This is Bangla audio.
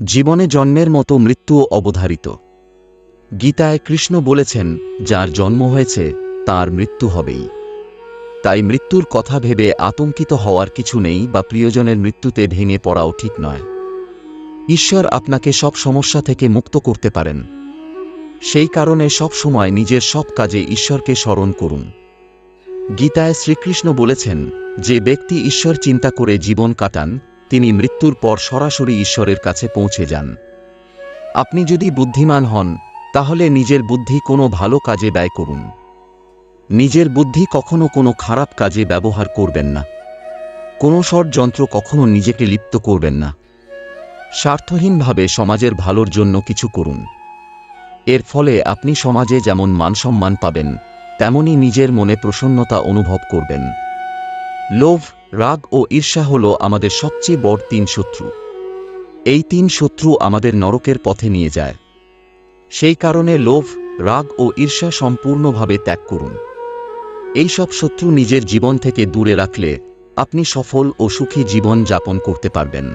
জীবনে জন্মের মতো মৃত্যুও অবধারিত। গীতায় কৃষ্ণ বলেছেন, যার জন্ম হয়েছে তার মৃত্যু হবেই। তাই মৃত্যুর কথা ভেবে আতঙ্কিত হওয়ার কিছু নেই বা প্রিয়জনের মৃত্যুতে ভেঙে পড়াও ঠিক নয়। ঈশ্বর আপনাকে সব সমস্যা থেকে মুক্ত করতে পারেন। সেই কারণে সব সময় নিজের সব কাজে ঈশ্বরকে স্মরণ করুন। গীতায় শ্রীকৃষ্ণ বলেছেন, যে ব্যক্তি ঈশ্বর চিন্তা করে জীবন কাটান তিনি মৃত্যুর পর সরাসরি ঈশ্বরের কাছে পৌঁছে যান। আপনি যদি বুদ্ধিমান হন তাহলে নিজের বুদ্ধি কোনো ভালো কাজে ব্যয় করুন। নিজের বুদ্ধি কখনো কোনো খারাপ কাজে ব্যবহার করবেন না। কোনো ষড়যন্ত্র কখনো নিজেকে লিপ্ত করবেন না। স্বার্থহীনভাবে সমাজের ভালোর জন্য কিছু করুন। এর ফলে আপনি সমাজে যেমন মানসম্মান পাবেন তেমনি নিজের মনে প্রসন্নতা অনুভব করবেন। লোভ, রাগ ও ঈর্ষা হল আমাদের সবচেয়ে বড় তিন শত্রু। এই তিন শত্রু আমাদের নরকের পথে নিয়ে যায়। সেই কারণে লোভ, রাগ ও ঈর্ষা সম্পূর্ণভাবে ত্যাগ করুন। এই সব শত্রু নিজের জীবন থেকে দূরে রাখলে আপনি সফল ও সুখী জীবন যাপন করতে পারবেন।